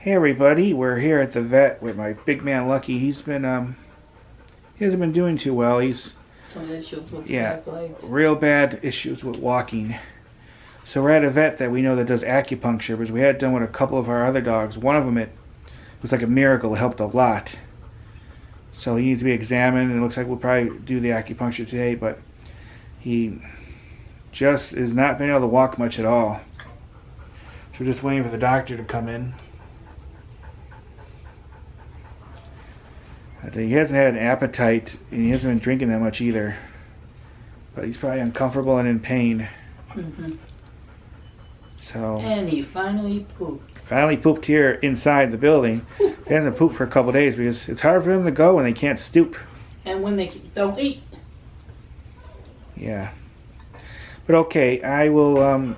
Hey everybody, we're here at the vet with my big man Lucky. He hasn't been doing too well. He's some issues with back legs. Real bad issues with walking. So we're at a vet that we know that does acupuncture, because we had it done with a couple of our other dogs. One of them, it was like a miracle. It helped a lot. So he needs to be examined, and it looks like we'll probably do the acupuncture today, but he just has not been able to walk much at all. So we're just waiting for the doctor to come in. He hasn't had an appetite, and he hasn't been drinking that much either. But he's probably uncomfortable and in pain. So. And he finally pooped. Finally pooped here inside the building. He hasn't pooped for a couple of days because it's hard for him to go when they can't stoop. And when they don't eat. Yeah. But okay, I will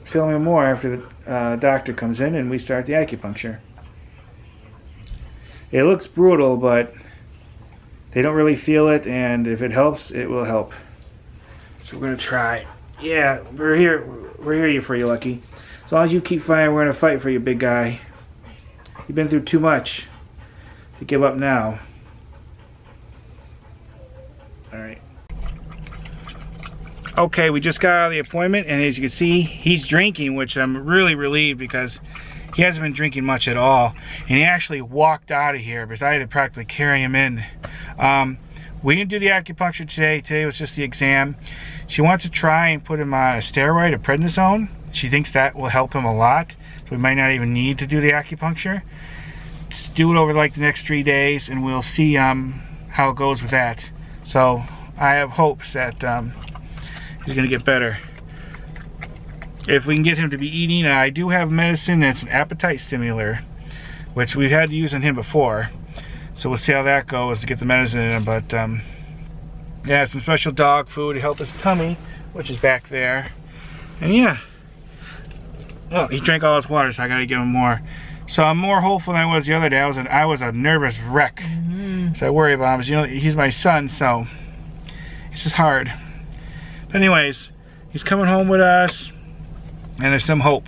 film him more after the doctor comes in and we start the acupuncture. It looks brutal, but they don't really feel it, and if it helps, it will help. So we're gonna try. Yeah, we're here for you, Lucky. As long as you keep fighting, we're gonna fight for you, big guy. You've been through too much to give up now. All right. Okay, we just got out of the appointment, and as you can see, he's drinking, which I'm really relieved because he hasn't been drinking much at all. And he actually walked out of here because I had to practically carry him in. We didn't do the acupuncture today. Today was just the exam. She wants to try and put him on a steroid, a prednisone. She thinks that will help him a lot. So we might not even need to do the acupuncture. Just do it over like the next 3 days, and we'll see how it goes with that. So I have hopes that he's gonna get better. If we can get him to be eating, I do have medicine that's an appetite stimulator, which we've had to use on him before. So we'll see how that goes to get the medicine in him. But yeah, some special dog food to help his tummy, which is back there. And yeah, well, he drank all his water, so I gotta give him more. So I'm more hopeful than I was the other day. I was a nervous wreck. So I worry about him. But, you know, he's my son, so it's just hard. But anyways, he's coming home with us. And there's some hope.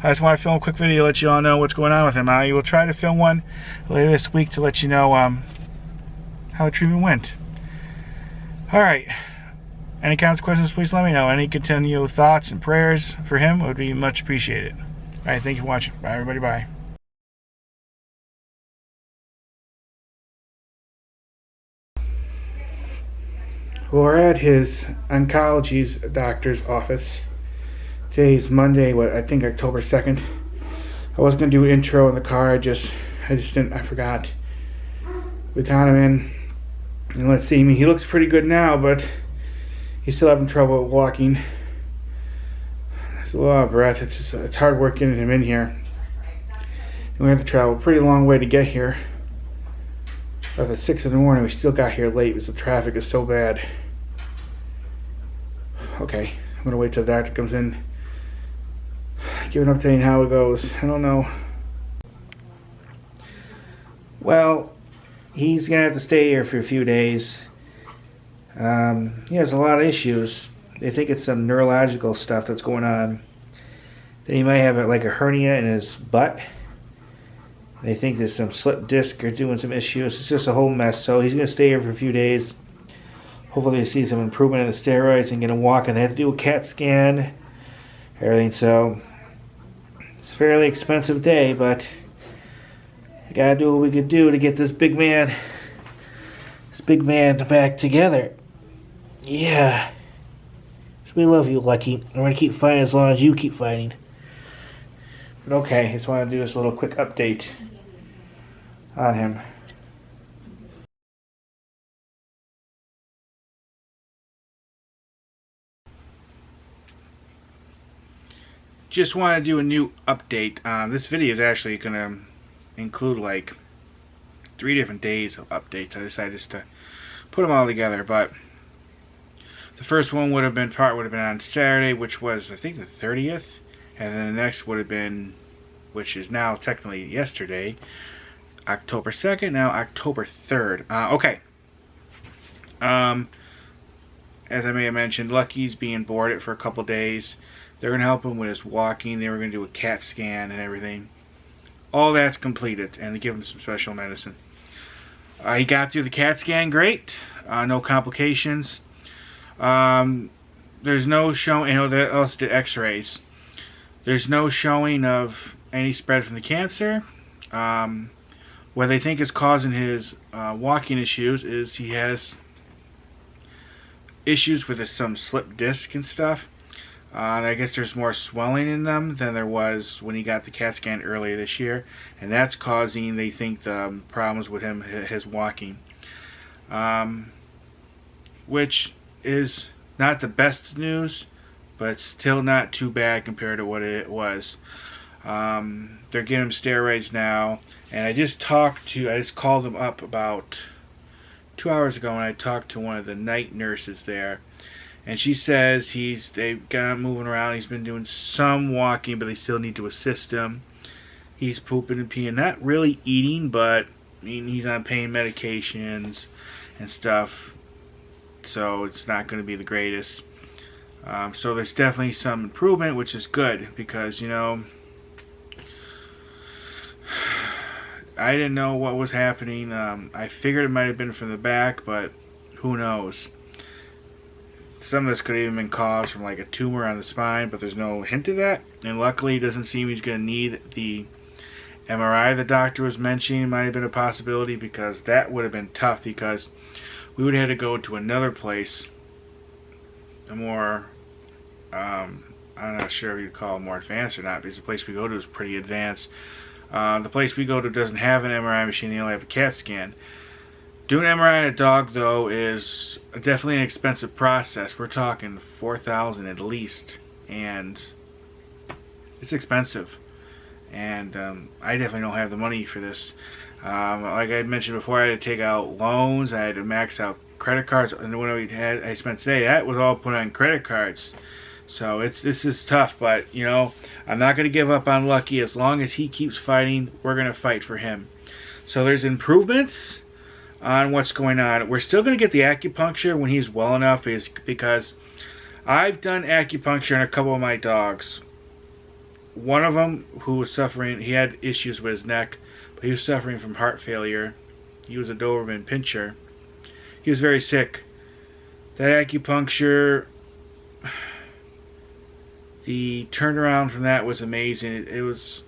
I just want to film a quick video to let you all know what's going on with him. I will try to film one later this week to let you know how the treatment went. Alright. Any comments, questions, please let me know. Any continued thoughts and prayers for him would be much appreciated. Alright, thank you for watching. Bye everybody, bye. We're at his oncology's doctor's office. Today's Monday, I think October 2nd. I was gonna do an intro in the car, I just didn't, I forgot. We got him in, and let's see, I mean, he looks pretty good now, but he's still having trouble walking. There's a lot of breath, it's hard work getting him in here. And we have to travel a pretty long way to get here. At 6 in the morning, we still got here late because the traffic is so bad. Okay, I'm gonna wait till the doctor comes in. Give an update on how it goes. I don't know. Well, he's gonna have to stay here for a few days. He has a lot of issues. They think it's some neurological stuff that's going on. Then he might have like a hernia in his butt. They think there's some slip disc or doing some issues. It's just a whole mess. So he's gonna stay here for a few days. Hopefully they see some improvement in the steroids and get him walking. They have to do a CAT scan, everything. So it's a fairly expensive day, but we gotta do what we could do to get this big man back together. Yeah. We love you, Lucky. I'm gonna keep fighting as long as you keep fighting. But okay, I just want to do this little quick update on him. Just want to do a new update. This video is actually going to include like 3 different days of updates. I decided just to put them all together, but the first one would have been on Saturday, which was I think the 30th, and then the next would have been, which is now technically yesterday, October 2nd, now October 3rd. Okay. As I may have mentioned, Lucky's being boarded for a couple days. They're going to help him with his walking. They were going to do a CAT scan and everything. all that's completed, and they give him some special medicine. He got through the CAT scan great, no complications. There's no showing, they also did x-rays. There's no showing of any spread from the cancer. What they think is causing his walking issues is he has issues with some slip disc and stuff. I guess there's more swelling in them than there was when he got the CAT scan earlier this year, and that's causing, they think, the problems with him, his walking, which is not the best news, but still not too bad compared to what it was. They're giving him steroids now, and I just called him up about 2 hours ago, and I talked to one of the night nurses there. And she says they've got him moving around. He's been doing some walking, but they still need to assist him. He's pooping and peeing. Not really eating, but I mean, he's on pain medications and stuff. So it's not going to be the greatest. So there's definitely some improvement, which is good. Because, I didn't know what was happening. I figured it might have been from the back, but who knows. Some of this could have even been caused from like a tumor on the spine, but there's no hint of that. And luckily, it doesn't seem he's going to need the MRI the doctor was mentioning. It might have been a possibility, because that would have been tough, because we would have had to go to another place, a more, I'm not sure if you'd call it more advanced or not, because the place we go to is pretty advanced. The place we go to doesn't have an MRI machine, they only have a CAT scan. Doing an MRI on a dog, though, is definitely an expensive process. We're talking $4,000 at least, and it's expensive. And I definitely don't have the money for this. Like I mentioned before, I had to take out loans, I had to max out credit cards, and what I spent today, that was all put on credit cards. So this is tough, but I'm not going to give up on Lucky. As long as he keeps fighting, we're going to fight for him. So there's improvements on what's going on. We're still going to get the acupuncture when he's well enough, because I've done acupuncture on a couple of my dogs. One of them, who was suffering, he had issues with his neck, but he was suffering from heart failure. He was a Doberman pinscher. He was very sick. That acupuncture, the turnaround from that was amazing. It was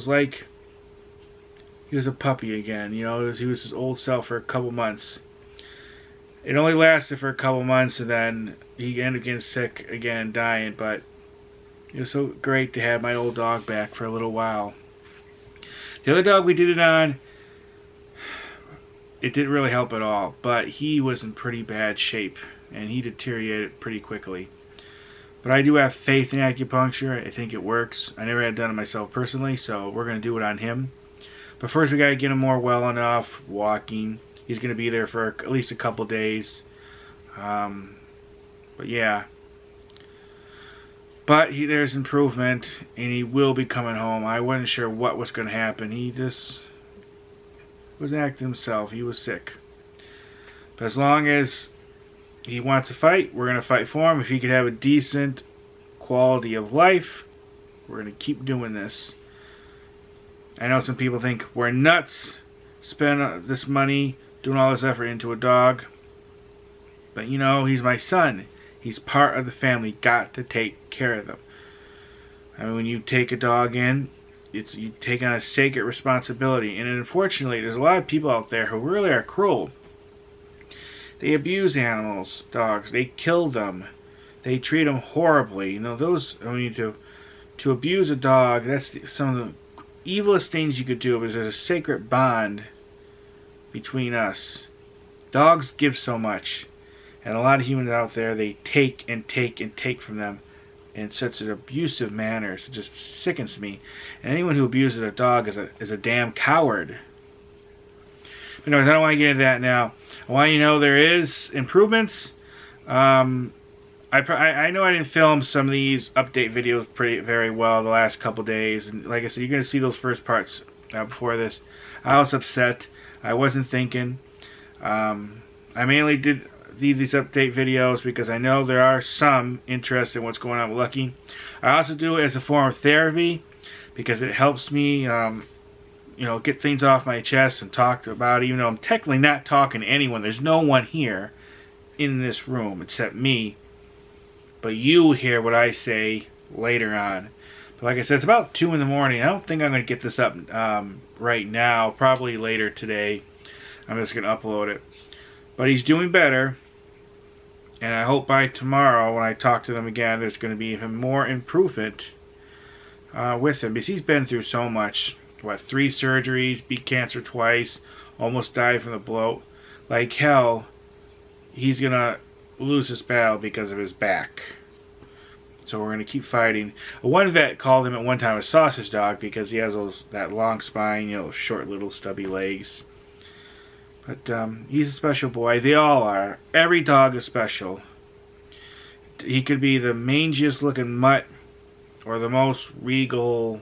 like he was a puppy again. He was his old self for a couple months. It only lasted for a couple months, and then he ended up getting sick again and dying. But it was so great to have my old dog back for a little while. The other dog we did it on, it didn't really help at all. But he was in pretty bad shape, and he deteriorated pretty quickly. But I do have faith in acupuncture. I think it works. I never had done it myself personally, so we're going to do it on him. But first we got to get him more well enough, walking. He's going to be there for at least a couple days. But yeah. But there's improvement, and he will be coming home. I wasn't sure what was going to happen. He just wasn't acting himself. He was sick. But as long as he wants to fight, we're going to fight for him. If he could have a decent quality of life, we're going to keep doing this. I know some people think we're nuts, spend this money, doing all this effort into a dog. But he's my son. He's part of the family. Got to take care of them. I mean, when you take a dog in, you take on a sacred responsibility. And unfortunately, there's a lot of people out there who really are cruel. They abuse animals, dogs. They kill them. They treat them horribly. To abuse a dog, that's some of the evilest things you could do, because there's a sacred bond between us. Dogs give so much, and a lot of humans out there, they take and take and take from them in such an abusive manner. It just sickens me. And anyone who abuses a dog is a damn coward. But anyways, I don't want to get into that now. I want you to know there is improvements. I know I didn't film some of these update videos very well the last couple days, and like I said, you're going to see those first parts before this. I was upset. I wasn't thinking. I mainly did these update videos because I know there are some interest in what's going on with Lucky. I also do it as a form of therapy because it helps me you know, get things off my chest and talk about it, even though I'm technically not talking to anyone. There's no one here in this room except me. But you hear what I say later on. But like I said, it's about 2 in the morning. I don't think I'm going to get this up right now. Probably later today. I'm just going to upload it. But he's doing better. And I hope by tomorrow, when I talk to them again, there's going to be even more improvement with him. Because he's been through so much. What, 3 surgeries, beat cancer twice, almost died from the bloat. Like hell, he's going to lose his battle because of his back. So we're going to keep fighting. One vet called him at one time a sausage dog because he has that long spine, you know, short little stubby legs. But he's a special boy. They all are. Every dog is special. He could be the mangiest looking mutt or the most regal,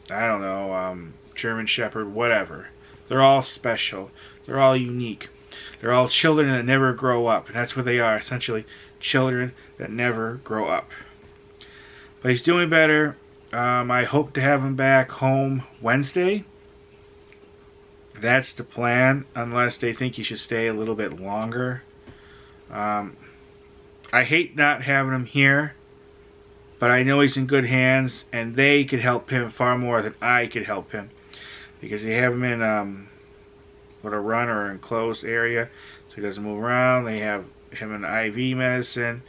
I don't know, German Shepherd, whatever. They're all special. They're all unique. They're all children that never grow up. And that's what they are, essentially. Children that never grow up. But he's doing better. I hope to have him back home Wednesday. That's the plan, unless they think he should stay a little bit longer. I hate not having him here, but I know he's in good hands, and they could help him far more than I could help him. Because they have him in with a run or enclosed area, so he doesn't move around. They have him in IV medicine.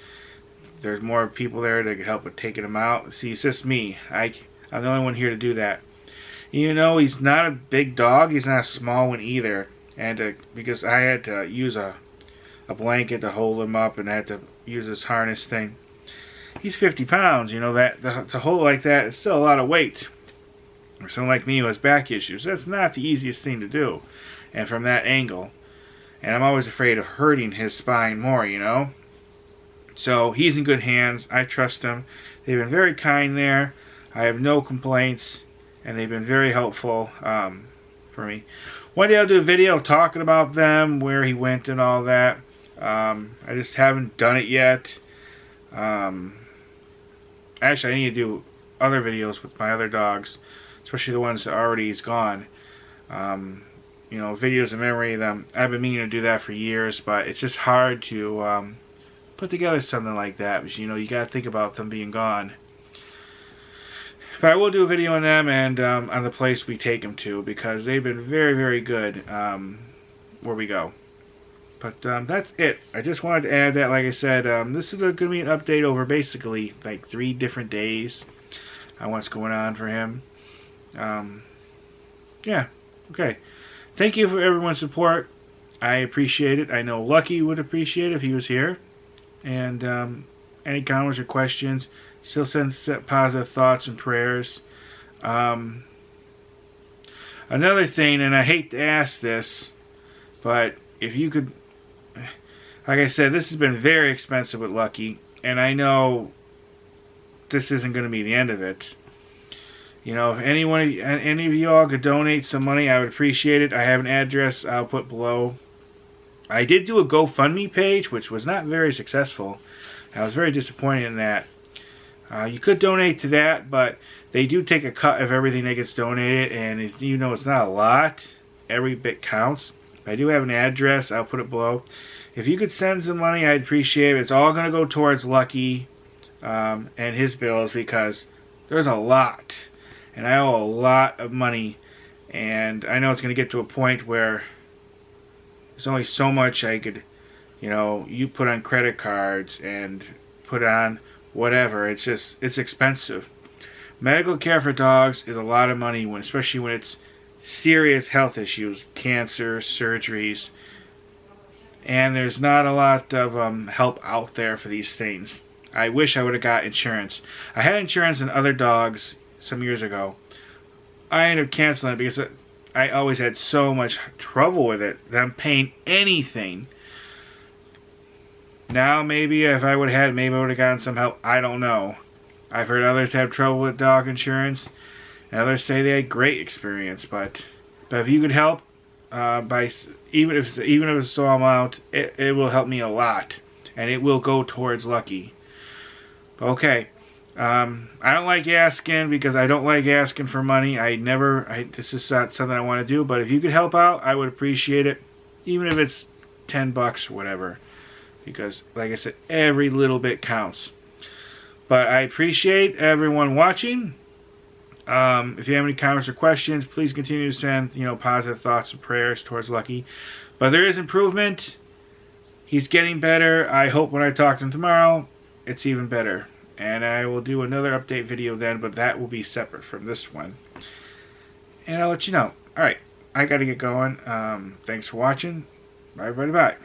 There's more people there that could help with taking him out. See, it's just me. I'm the only one here to do that. You know, he's not a big dog. He's not a small one either. And because I had to use a blanket to hold him up, and I had to use this harness thing. He's 50 pounds. You know, that to hold like that is still a lot of weight. Or someone like me who has back issues, that's not the easiest thing to do. And from that angle. And I'm always afraid of hurting his spine more, you know. So he's in good hands. I trust him. They've been very kind there. I have no complaints. And they've been very helpful for me. One day I'll do a video talking about them, where he went and all that. I just haven't done it yet. Actually, I need to do other videos with my other dogs. Especially the ones that already is gone. You know, videos of memory of them. I've been meaning to do that for years, but it's just hard to put together something like that. Because, you know, you got to think about them being gone. But I will do a video on them and on the place we take them to, because they've been very, very good where we go. But that's it. I just wanted to add that, like I said, this is going to be an update over basically like 3 different days on what's going on for him. Yeah, okay. Thank you for everyone's support. I appreciate it. I know Lucky would appreciate it if he was here. And any comments or questions, still send positive thoughts and prayers. Another thing, and I hate to ask this, but if you could, like I said, this has been very expensive with Lucky, and I know this isn't going to be the end of it. You know, if any of you all could donate some money, I would appreciate it. I have an address I'll put below. I did do a GoFundMe page, which was not very successful. I was very disappointed in that. You could donate to that, but they do take a cut of everything that gets donated, and you know, it's not a lot. Every bit counts. I do have an address. I'll put it below. If you could send some money, I'd appreciate it. It's all going to go towards Lucky and his bills, because there's a lot. And I owe a lot of money. And I know it's going to get to a point where there's only so much I could, you know, you put on credit cards and put on whatever. It's just, it's expensive. Medical care for dogs is a lot of money, especially when it's serious health issues, cancer, surgeries. And there's not a lot of help out there for these things. I wish I would have got insurance. I had insurance on other dogs some years ago. I ended up canceling it because I always had so much trouble with it that I'm paying anything. Now maybe if I would have had, maybe I would have gotten some help. I don't know. I've heard others have trouble with dog insurance, and others say they had great experience. But if you could help, by even if it's a small amount, it will help me a lot, and it will go towards Lucky. Okay, I don't like asking because I don't like asking for money. This is not something I want to do. But if you could help out, I would appreciate it, even if it's $10 or whatever. Because, like I said, every little bit counts. But I appreciate everyone watching. If you have any comments or questions, please continue to send, positive thoughts and prayers towards Lucky. But there is improvement. He's getting better. I hope when I talk to him tomorrow, it's even better. And I will do another update video then, but that will be separate from this one. And I'll let you know. Alright, I gotta get going. Thanks for watching. Bye, everybody. Bye.